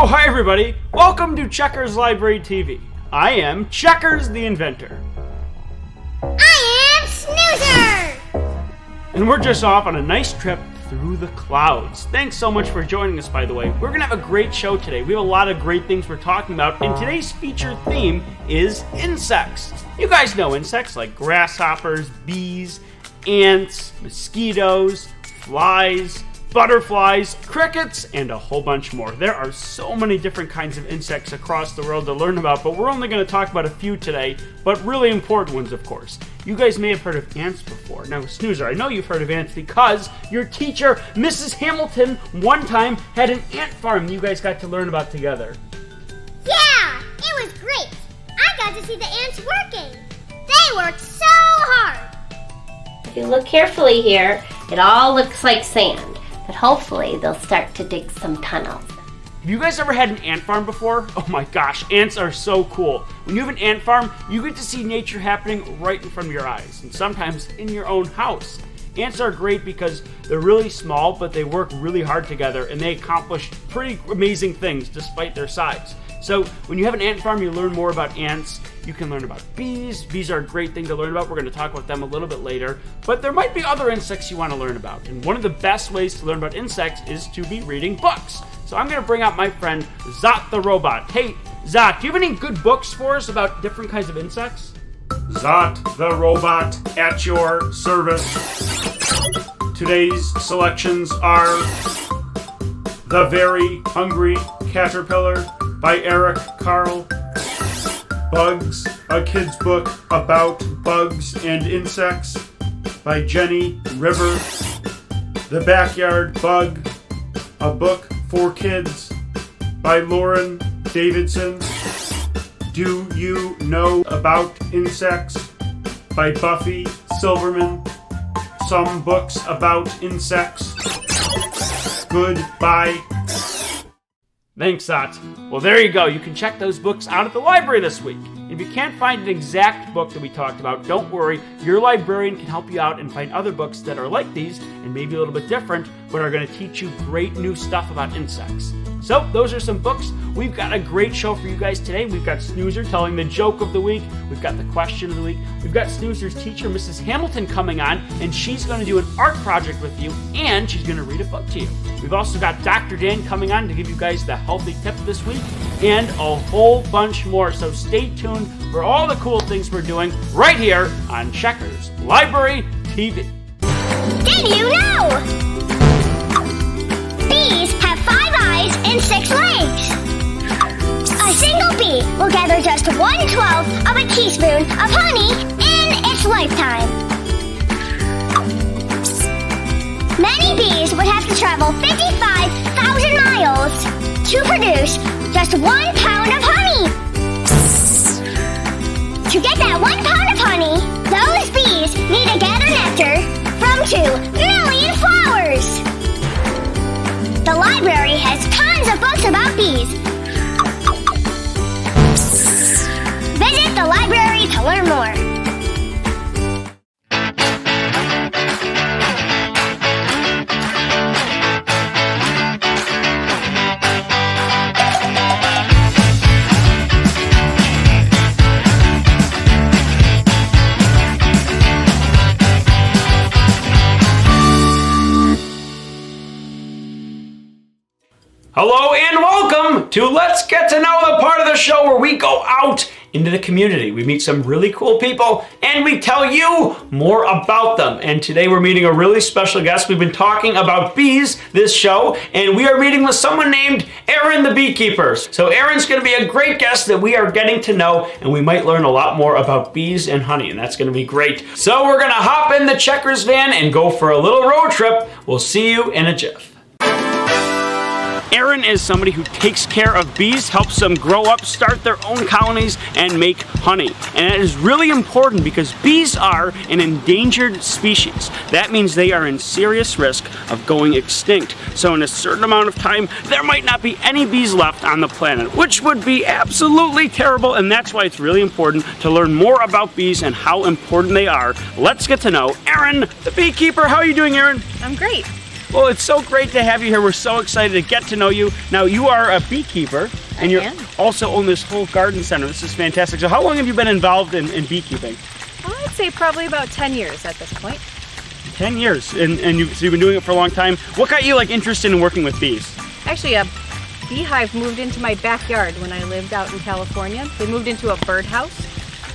Oh, hi everybody! Welcome to Checkers Library TV. I am Checkers the Inventor. I am Snoozer! And we're just off on a nice trip through the clouds. Thanks so much for joining us, by the way. We're gonna have a great show today. We have a lot of great things we're talking about, and today's featured theme is insects. You guys know insects like grasshoppers, bees, ants, mosquitoes, flies, butterflies, crickets, and a whole bunch more. There are so many different kinds of insects across the world to learn about, but we're only going to talk about a few today, but really important ones, of course. You guys may have heard of ants before. Now, Snoozer, I know you've heard of ants because your teacher, Mrs. Hamilton, one time had an ant farm you guys got to learn about together. Yeah, it was great. I got to see the ants working. They worked so hard. If you look carefully here, it all looks like sand. But hopefully they'll start to dig some tunnels. Have you guys ever had an ant farm before? Oh my gosh, ants are so cool. When you have an ant farm, you get to see nature happening right in front of your eyes, and sometimes in your own house. Ants are great because they're really small, but they work really hard together, and they accomplish pretty amazing things despite their size. So when you have an ant farm, you learn more about ants. You can learn about bees. Bees are a great thing to learn about. We're going to talk about them a little bit later. But there might be other insects you want to learn about. And one of the best ways to learn about insects is to be reading books. So I'm going to bring out my friend, Zot the Robot. Hey, Zot, do you have any good books for us about different kinds of insects? Zot the Robot at your service. Today's selections are The Very Hungry Caterpillar by Eric Carle, Bugs, a kid's book about bugs and insects by Jenny River, The Backyard Bug, a book for kids by Lauren Davidson, Do You Know About Insects by Buffy Silverman, Some Books About Insects, Goodbye. Thanks, Zot. Well, there you go. You can check those books out at the library this week. If you can't find an exact book that we talked about, don't worry. Your librarian can help you out and find other books that are like these and maybe a little bit different, but are going to teach you great new stuff about insects. So, those are some books. We've got a great show for you guys today. We've got Snoozer telling the joke of the week. We've got the question of the week. We've got Snoozer's teacher, Mrs. Hamilton, coming on, and she's going to do an art project with you, and she's going to read a book to you. We've also got Dr. Dan coming on to give you guys the healthy tip this week, and a whole bunch more. So stay tuned for all the cool things we're doing right here on Checkers Library TV. Did you know? Bees have 5 eyes and 6 legs. A single bee will gather just 1/12 of a teaspoon of honey in its lifetime. Many bees would have to travel 55,000 miles to produce just 1 pound of honey. To get that 1 pound of honey, those bees need to gather nectar from 2 million flowers. The library has tons of books about bees. Visit the library to learn more. Hello and welcome to Let's Get to Know, the part of the show where we go out into the community. We meet some really cool people and we tell you more about them. And today we're meeting a really special guest. We've been talking about bees this show, and we are meeting with someone named Erin the beekeeper. So Erin's going to be a great guest that we are getting to know, and we might learn a lot more about bees and honey, and that's going to be great. So we're going to hop in the Checkers van and go for a little road trip. We'll see you in a jiff. Erin is somebody who takes care of bees, helps them grow up, start their own colonies, and make honey. And it is really important because bees are an endangered species. That means they are in serious risk of going extinct. So in a certain amount of time, there might not be any bees left on the planet, which would be absolutely terrible, and that's why it's really important to learn more about bees and how important they are. Let's get to know Erin, the beekeeper. How are you doing, Erin? I'm great. Well, it's so great to have you here. We're so excited to get to know you. Now, you are a beekeeper, and you also own this whole garden center. This is fantastic. So how long have you been involved in beekeeping? I'd say probably about 10 years at this point. 10 years, so you've been doing it for a long time. What got you interested in working with bees? Actually, a beehive moved into my backyard when I lived out in California. They moved into a birdhouse,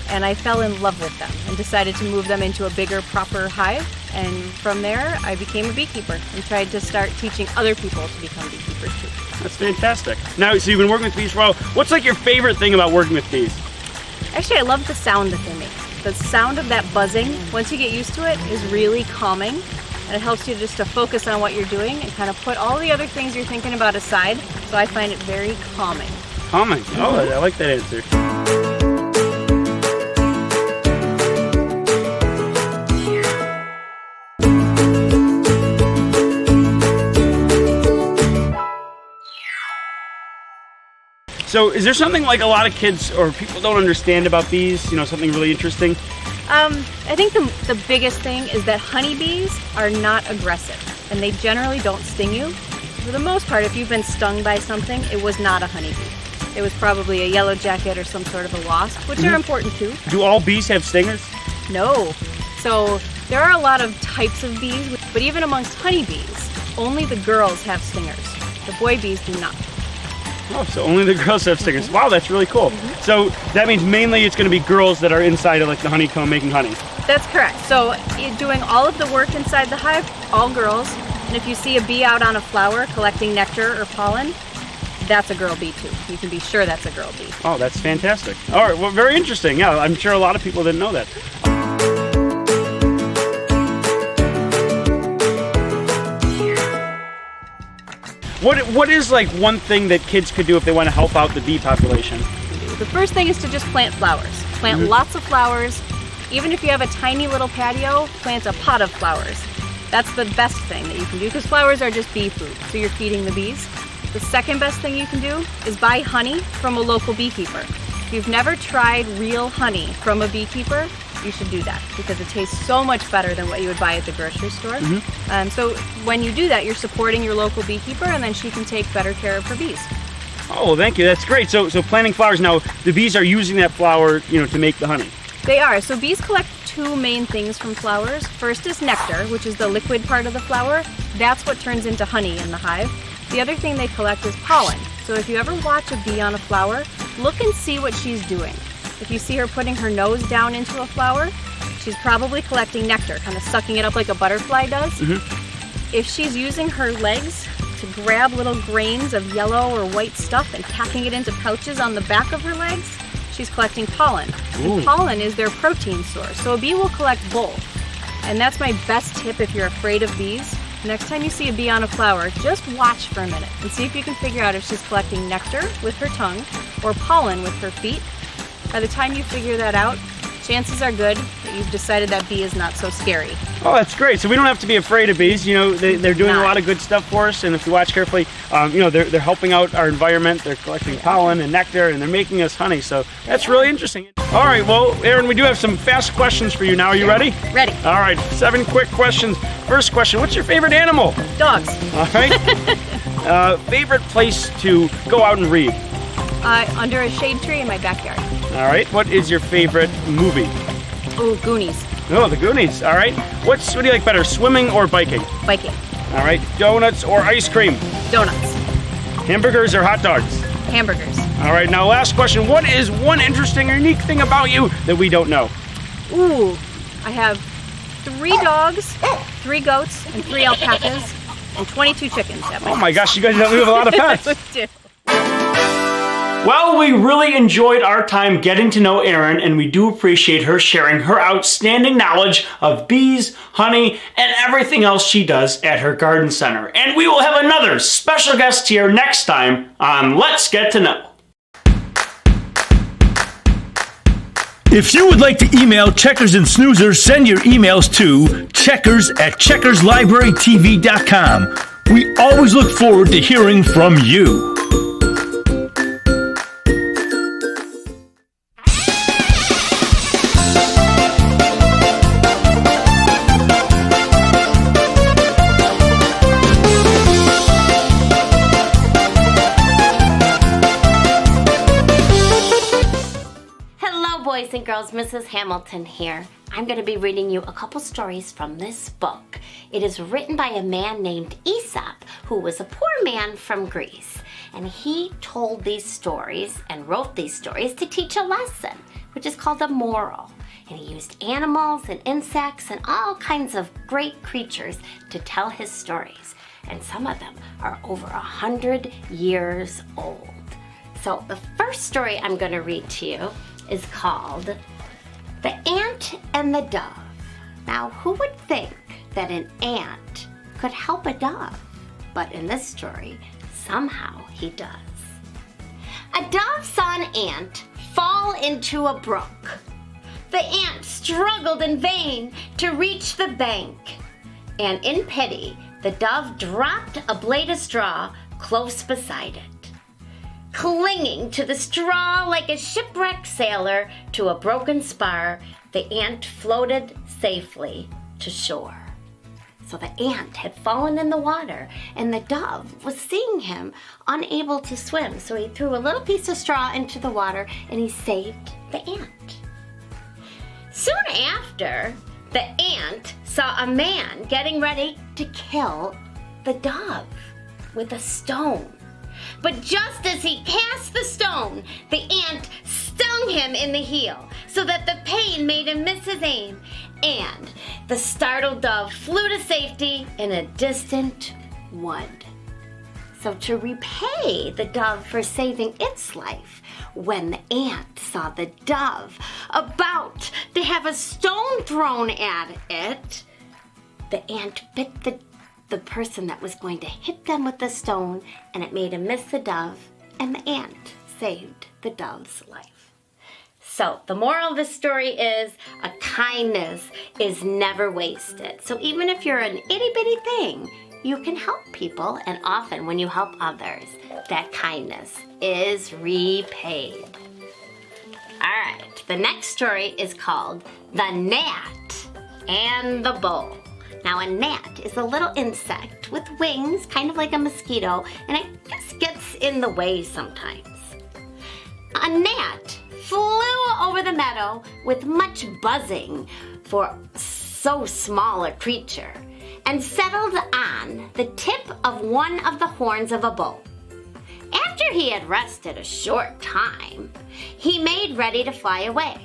and I fell in love with them and decided to move them into a bigger, proper hive. And from there, I became a beekeeper and tried to start teaching other people to become beekeepers too. That's fantastic. Now, so you've been working with bees for a while. What's your favorite thing about working with bees? Actually, I love the sound that they make. The sound of that buzzing, once you get used to it, is really calming. And it helps you just to focus on what you're doing and kind of put all the other things you're thinking about aside. So I find it very calming. Calming? Oh, I like that answer. So is there something a lot of kids or people don't understand about bees? Something really interesting? I think the biggest thing is that honeybees are not aggressive, and they generally don't sting you. For the most part, if you've been stung by something, it was not a honeybee. It was probably a yellow jacket or some sort of a wasp, which are important too. Do all bees have stingers? No. So there are a lot of types of bees, but even amongst honeybees, only the girls have stingers. The boy bees do not. Oh, so only the girls have stingers. Wow, that's really cool. So that means mainly it's going to be girls that are inside of the honeycomb making honey. That's correct. So doing all of the work inside the hive, all girls. And if you see a bee out on a flower collecting nectar or pollen, that's a girl bee too. You can be sure that's a girl bee. Oh, that's fantastic. All right, well, very interesting. Yeah, I'm sure a lot of people didn't know that. What is one thing that kids could do if they want to help out the bee population? The first thing is to just plant flowers. Plant lots of flowers. Even if you have a tiny little patio, plant a pot of flowers. That's the best thing that you can do because flowers are just bee food, so you're feeding the bees. The second best thing you can do is buy honey from a local beekeeper. If you've never tried real honey from a beekeeper, you should do that because it tastes so much better than what you would buy at the grocery store. So when you do that, you're supporting your local beekeeper, and then she can take better care of her bees. Oh, well, thank you. That's great. So planting flowers now, the bees are using that flower, to make the honey. They are. So bees collect two main things from flowers. First is nectar, which is the liquid part of the flower. That's what turns into honey in the hive. The other thing they collect is pollen. So if you ever watch a bee on a flower, look and see what she's doing. If you see her putting her nose down into a flower, she's probably collecting nectar, kind of sucking it up like a butterfly does. If she's using her legs to grab little grains of yellow or white stuff and packing it into pouches on the back of her legs, she's collecting pollen. And pollen is their protein source, so a bee will collect both. And that's my best tip if you're afraid of bees. Next time you see a bee on a flower, just watch for a minute and see if you can figure out if she's collecting nectar with her tongue or pollen with her feet. By the time you figure that out, chances are good that you've decided that bee is not so scary. Oh, that's great. So we don't have to be afraid of bees. They're doing a lot of good stuff for us, and if you watch carefully, they're helping out our environment. They're collecting pollen and nectar, and they're making us honey. So that's really interesting. All right, well, Erin, we do have some fast questions for you now. Are you ready? Ready. All right, 7 quick questions. First question, what's your favorite animal? Dogs. All right. Favorite place to go out and read? Under a shade tree in my backyard. All right. What is your favorite movie? Oh, Goonies. Oh, the Goonies. All right. What do you like better, swimming or biking? Biking. All right. Donuts or ice cream? Donuts. Hamburgers or hot dogs? Hamburgers. All right. Now, last question. What is one interesting or unique thing about you that we don't know? Ooh, I have 3 dogs, 3 goats, and 3 alpacas, and 22 chickens at my Oh my gosh, you guys have a lot of pets. We do. Well, we really enjoyed our time getting to know Erin, and we do appreciate her sharing her outstanding knowledge of bees, honey, and everything else she does at her garden center. And we will have another special guest here next time on Let's Get to Know. If you would like to email Checkers and Snoozers, send your emails to checkers@checkerslibrarytv.com. We always look forward to hearing from you. boys and girls, Mrs. Hamilton here. I'm going to be reading you a couple stories from this book. It is written by a man named Aesop, who was a poor man from Greece. And he told these stories and wrote these stories to teach a lesson, which is called a moral. And he used animals and insects and all kinds of great creatures to tell his stories. And some of them are over 100 years old. So the first story I'm going to read to you is called The Ant and the Dove. Now, who would think that an ant could help a dove? But in this story, somehow he does. A dove saw an ant fall into a brook. The ant struggled in vain to reach the bank, and in pity, the dove dropped a blade of straw close beside it. Clinging to the straw like a shipwrecked sailor to a broken spar, the ant floated safely to shore. So the ant had fallen in the water, and the dove was seeing him unable to swim. So he threw a little piece of straw into the water, and he saved the ant. Soon after, the ant saw a man getting ready to kill the dove with a stone. But just as he cast the stone, the ant stung him in the heel, so that the pain made him miss his aim, and the startled dove flew to safety in a distant wood. So to repay the dove for saving its life, when the ant saw the dove about to have a stone thrown at it, the ant bit the person that was going to hit them with the stone, and it made him miss the dove, and the ant saved the dove's life. So the moral of the story is a kindness is never wasted. So even if you're an itty-bitty thing, you can help people, and often when you help others, that kindness is repaid. All right, the next story is called The Gnat and the Bull. Now, a gnat is a little insect with wings, kind of like a mosquito, and it just gets in the way sometimes. A gnat flew over the meadow with much buzzing for so small a creature, and settled on the tip of one of the horns of a bull. After he had rested a short time, he made ready to fly away.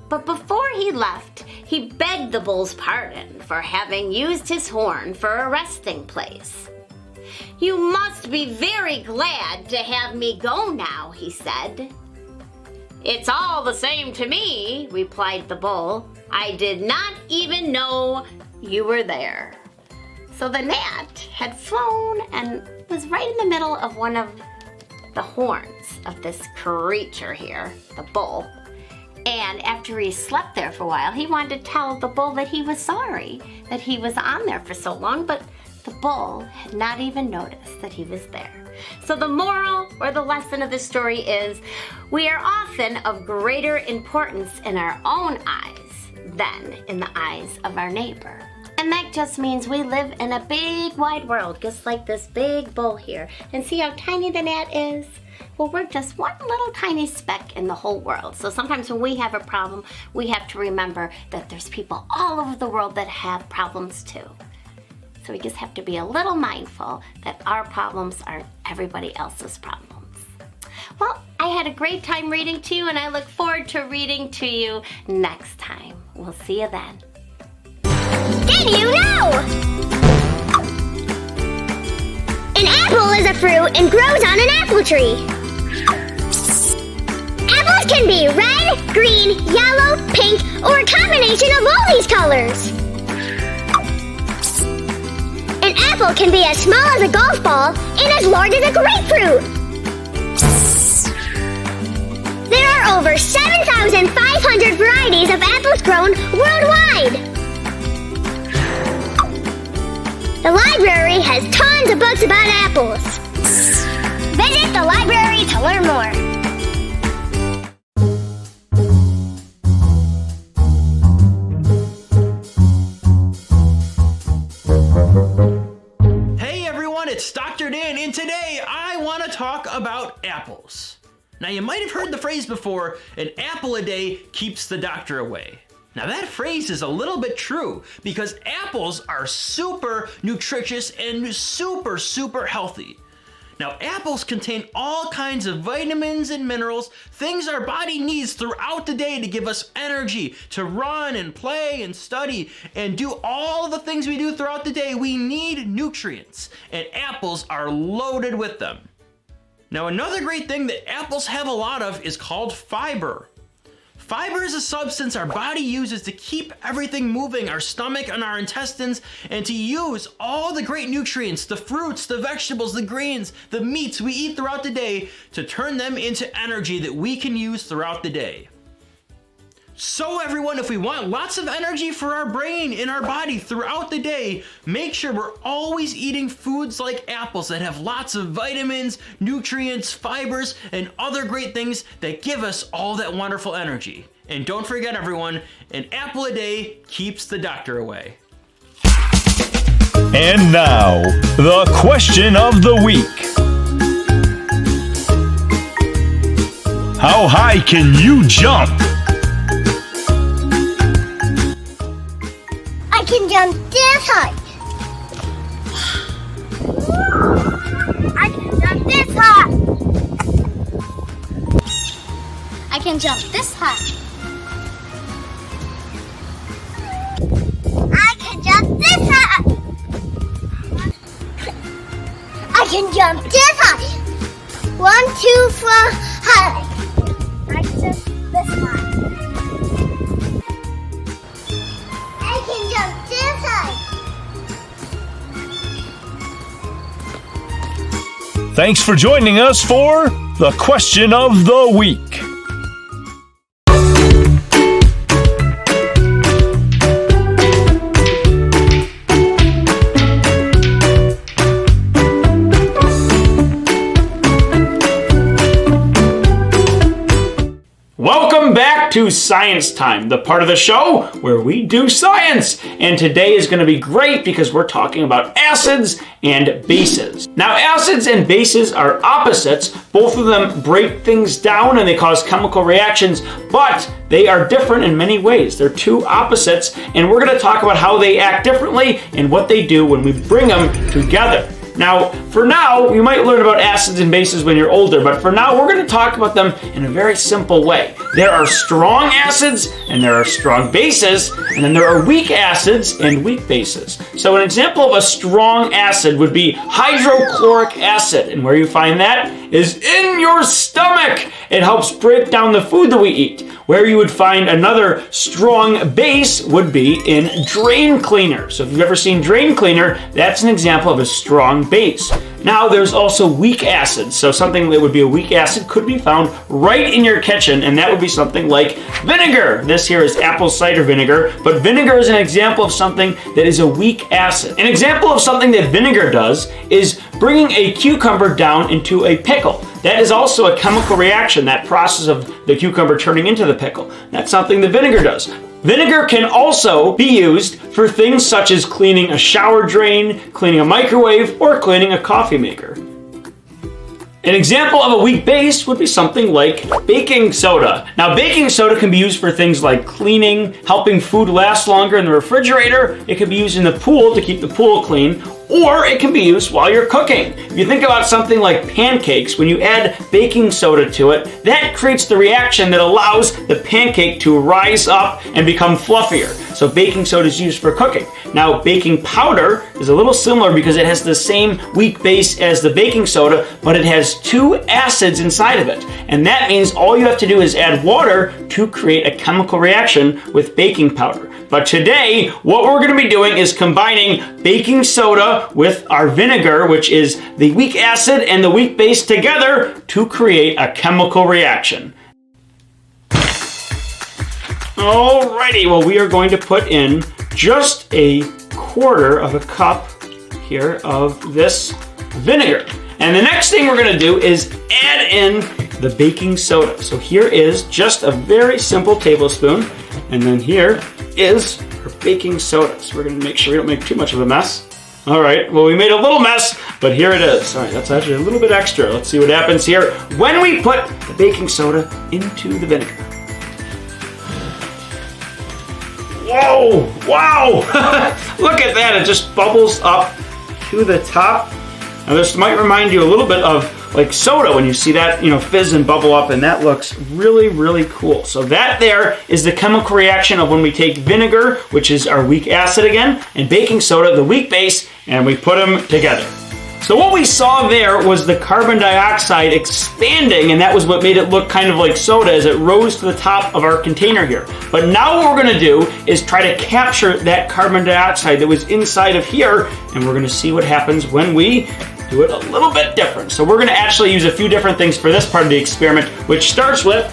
But before he left, he begged the bull's pardon for having used his horn for a resting place. "You must be very glad to have me go now," he said. "It's all the same to me," replied the bull. "I did not even know you were there." So the gnat had flown and was right in the middle of one of the horns of this creature here, the bull. And after he slept there for a while, he wanted to tell the bull that he was sorry that he was on there for so long, but the bull had not even noticed that he was there. So the moral or the lesson of the story is we are often of greater importance in our own eyes than in the eyes of our neighbor. And that just means we live in a big wide world, just like this big bull here. And see how tiny the gnat is? Well, we're just one little tiny speck in the whole world. So sometimes when we have a problem, we have to remember that there's people all over the world that have problems too. So we just have to be a little mindful that our problems aren't everybody else's problems. Well, I had a great time reading to you, and I look forward to reading to you next time. We'll see you then. Did you know? An apple is a fruit and grows on an apple tree. Apples can be red, green, yellow, pink, or a combination of all these colors. An apple can be as small as a golf ball and as large as a grapefruit. There are over 7,500 varieties of apples grown worldwide. The library has tons of books about apples. Visit the library to learn more. Hey everyone, it's Dr. Dan, and today I want to talk about apples. Now you might have heard the phrase before, an apple a day keeps the doctor away. Now that phrase is a little bit true because apples are super nutritious and super healthy. Now apples contain all kinds of vitamins and minerals, things our body needs throughout the day to give us energy, to run and play and study and do all the things we do throughout the day. We need nutrients, and apples are loaded with them. Now another great thing that apples have a lot of is called fiber. Fiber is a substance our body uses to keep everything moving, our stomach and our intestines, and to use all the great nutrients, the fruits, the vegetables, the greens, the meats we eat throughout the day to turn them into energy that we can use throughout the day. So everyone, if we want lots of energy for our brain and our body throughout the day, make sure we're always eating foods like apples that have lots of vitamins, nutrients, fibers, and other great things that give us all that wonderful energy. And don't forget everyone, an apple a day keeps the doctor away. And now, the question of the week. How high can you jump? I can jump this high. I can jump this high. I can jump this high. I can jump this high. I can jump this high. 1, 2, 4, high. I can jump this high. I can jump this high. Thanks for joining us for the question of the week. Welcome back to Science Time, the part of the show where we do science. And today is going to be great because we're talking about acids and bases. Now, acids and bases are opposites. Both of them break things down and they cause chemical reactions, but they are different in many ways. They're two opposites, and we're going to talk about how they act differently and what they do when we bring them together. Now, for now, you might learn about acids and bases when you're older, but for now, we're going to talk about them in a very simple way. There are strong acids, and there are strong bases, and then there are weak acids and weak bases. So an example of a strong acid would be hydrochloric acid, and where you find that is in your stomach. It helps break down the food that we eat. Where you would find another strong base would be in drain cleaner. So if you've ever seen drain cleaner, that's an example of a strong base. Now there's also weak acids. So something that would be a weak acid could be found right in your kitchen, and that would be something like vinegar. This here is apple cider vinegar, but vinegar is an example of something that is a weak acid. An example of something that vinegar does is bringing a cucumber down into a pickle. That is also a chemical reaction, that process of the cucumber turning into the pickle. That's something that vinegar does. Vinegar can also be used for things such as cleaning a shower drain, cleaning a microwave, or cleaning a coffee maker. An example of a weak base would be something like baking soda. Now, baking soda can be used for things like cleaning, helping food last longer in the refrigerator. It can be used in the pool to keep the pool clean, or it can be used while you're cooking. If you think about something like pancakes, when you add baking soda to it, that creates the reaction that allows the pancake to rise up and become fluffier. So baking soda is used for cooking. Now, baking powder is a little similar because it has the same weak base as the baking soda, but it has two acids inside of it. And that means all you have to do is add water to create a chemical reaction with baking powder. But today, what we're going to be doing is combining baking soda with our vinegar, which is the weak acid and the weak base together to create a chemical reaction. Alrighty, well, we are going to put in just a quarter of a cup here of this vinegar. And the next thing we're going to do is add in the baking soda. So here is just a very simple tablespoon, and then here is our baking soda. So we're going to make sure we don't make too much of a mess. All right, well, we made a little mess, but here it is. All right, that's actually a little bit extra. Let's see what happens here when we put the baking soda into the vinegar. Whoa, wow, look at that. It just bubbles up to the top. Now this might remind you a little bit of like soda when you see that, fizz and bubble up, and that looks really, really cool. So that there is the chemical reaction of when we take vinegar, which is our weak acid again, and baking soda, the weak base, and we put them together. So what we saw there was the carbon dioxide expanding, and that was what made it look kind of like soda as it rose to the top of our container here. But now what we're gonna do is try to capture that carbon dioxide that was inside of here, and we're gonna see what happens when we do it a little bit different. So we're gonna actually use a few different things for this part of the experiment, which starts with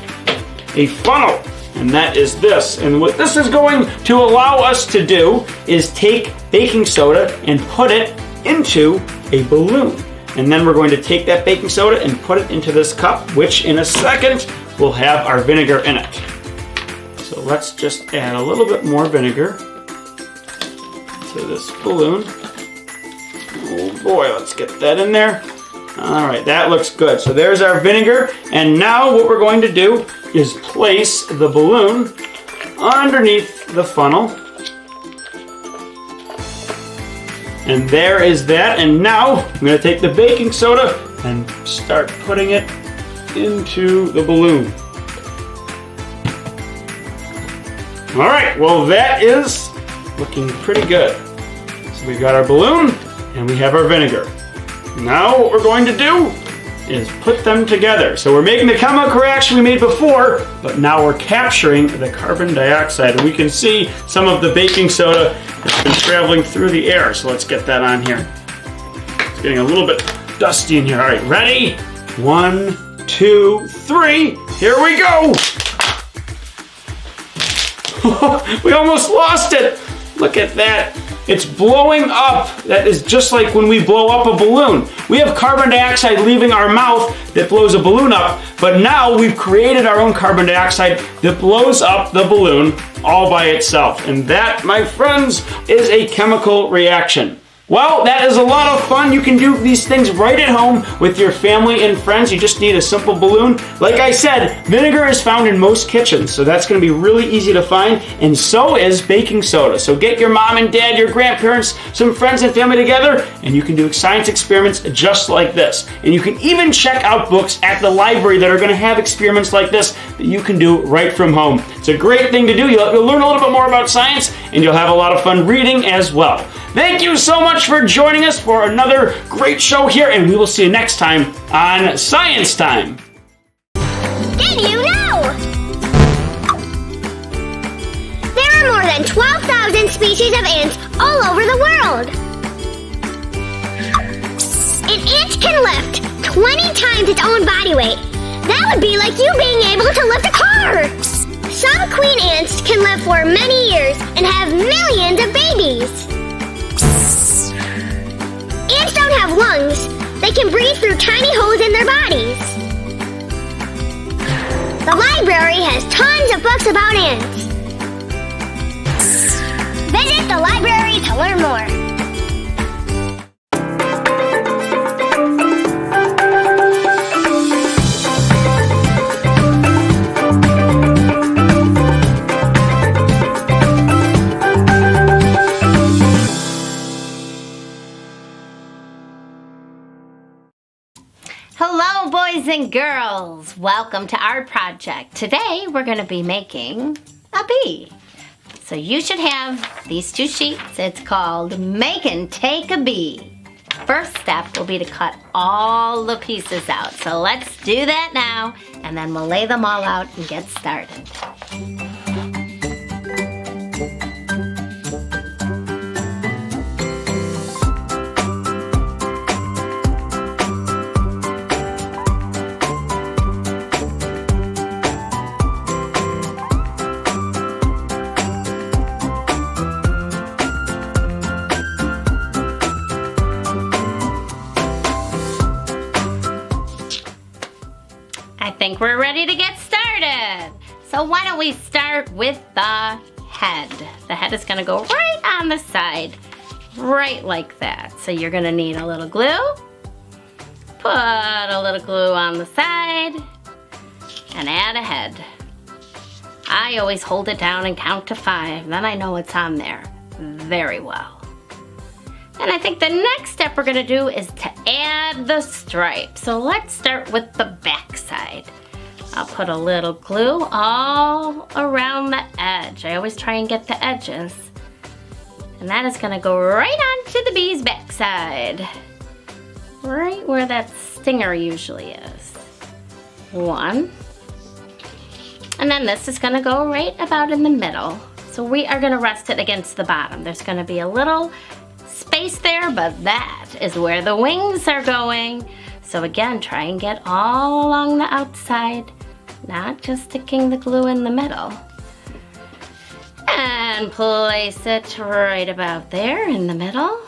a funnel, and that is this. And what this is going to allow us to do is take baking soda and put it into a balloon. And then we're going to take that baking soda and put it into this cup, which in a second will have our vinegar in it. So let's just add a little bit more vinegar to this balloon. Oh boy, let's get that in there. All right, that looks good. So there's our vinegar. And now what we're going to do is place the balloon underneath the funnel. And there is that. And now I'm going to take the baking soda and start putting it into the balloon. All right, well, that is looking pretty good. So we've got our balloon and we have our vinegar. Now what we're going to do is put them together. So we're making the chemical reaction we made before, but now we're capturing the carbon dioxide. And we can see some of the baking soda has been traveling through the air. So let's get that on here. It's getting a little bit dusty in here. All right, ready? 1, 2, 3. Here we go. We almost lost it. Look at that. It's blowing up. That is just like when we blow up a balloon. We have carbon dioxide leaving our mouth that blows a balloon up, but now we've created our own carbon dioxide that blows up the balloon all by itself. And that, my friends, is a chemical reaction. Well, that is a lot of fun. You can do these things right at home with your family and friends. You just need a simple balloon. Like I said, vinegar is found in most kitchens, so that's going to be really easy to find, and so is baking soda. So get your mom and dad, your grandparents, some friends and family together, and you can do science experiments just like this. And you can even check out books at the library that are going to have experiments like this that you can do right from home. It's a great thing to do. You'll learn a little bit more about science, and you'll have a lot of fun reading as well. Thank you so much for joining us for another great show here, and we will see you next time on Science Time. Did you know? There are more than 12,000 species of ants all over the world. An ant can lift 20 times its own body weight. That would be like you being able to lift a car. Some queen ants can live for many years and have millions of babies. Ants don't have lungs. They can breathe through tiny holes in their bodies. The library has tons of books about ants. Visit the library to learn more. Hello, boys and girls. Welcome to our project. Today, we're going to be making a bee. So you should have these two sheets. It's called Make and Take a Bee. First step will be to cut all the pieces out. So let's do that now, and then we'll lay them all out and get started. I think we're ready to get started. So why don't we start with the head. The head is gonna go right on the side, right like that. So you're gonna need a little glue. Put a little glue on the side and add a head. I always hold it down and count to 5, then I know it's on there very well. And I think the next step we're gonna do is to add the stripe. So let's start with the back side. I'll put a little glue all around the edge. I always try and get the edges. And that is gonna go right onto the bee's backside. Right where that stinger usually is. 1. And then this is gonna go right about in the middle. So we are gonna rest it against the bottom. There's gonna be a little space there, but that is where the wings are going. So again, try and get all along the outside, not just sticking the glue in the middle. And place it right about there in the middle.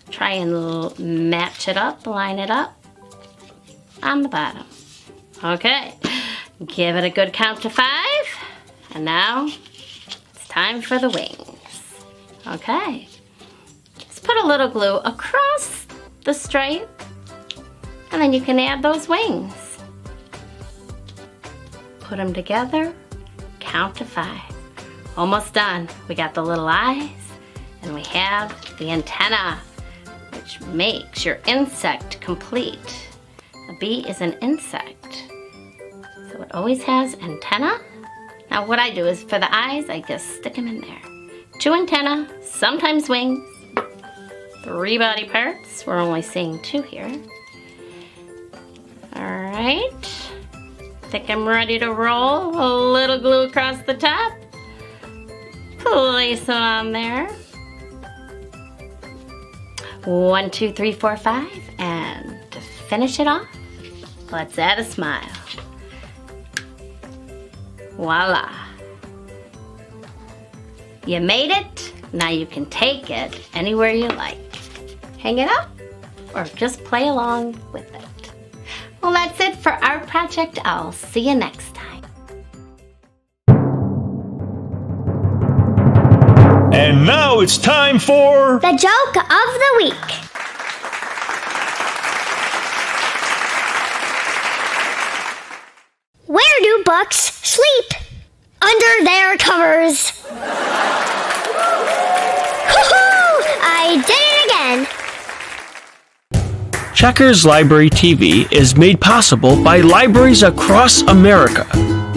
Try and match it up, line it up on the bottom. Okay, give it a good count to 5. And now it's time for the wings. Okay, just put a little glue across the stripe and then you can add those wings. Put them together, count to 5. Almost done. We got the little eyes and we have the antenna, which makes your insect complete. A bee is an insect, so it always has antenna. Now what I do is for the eyes, I just stick them in there. 2 antenna, sometimes wings, 3 body parts. We're only seeing 2 here. All right, think I'm ready to roll. A little glue across the top. Place them on there. 1, 2, 3, 4, 5, and to finish it off, let's add a smile. Voila. You made it. Now you can take it anywhere you like. Hang it up or just play along with it. Well, that's it for our project. I'll see you next time. And now it's time for The joke of the week. Where do books sleep? Under their covers. Hoo-hoo! I did it again. Checkers Library TV is made possible by libraries across America.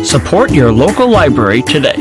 Support your local library today.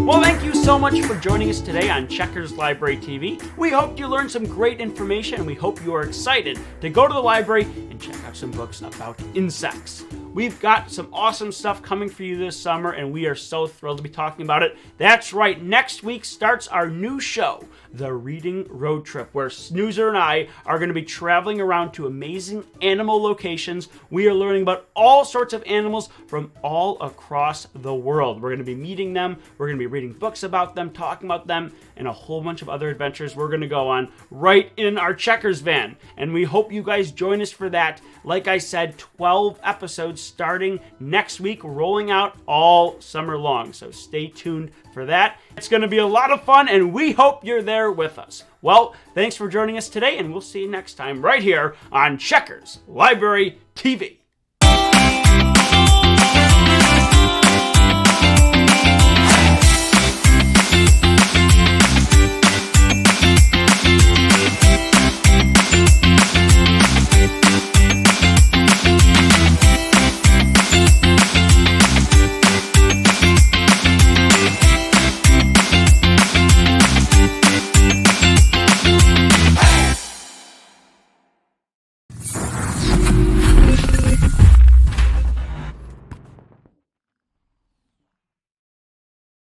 Well, thank you so much for joining us today on Checkers Library TV. We hope you learned some great information, and we hope you are excited to go to the library and check out some books about insects. We've got some awesome stuff coming for you this summer, and we are so thrilled to be talking about it. That's right, next week starts our new show, The Reading Road Trip, where Snoozer and I are going to be traveling around to amazing animal locations. We are learning about all sorts of animals from all across the world. We're going to be meeting them, we're going to be reading books about them, talking about them, and a whole bunch of other adventures we're going to go on right in our Checkers van. And we hope you guys join us for that. Like I said, 12 episodes starting next week, rolling out all summer long. So stay tuned for that. It's going to be a lot of fun, and we hope you're there with us. Well, thanks for joining us today, and we'll see you next time right here on Checkers Library TV.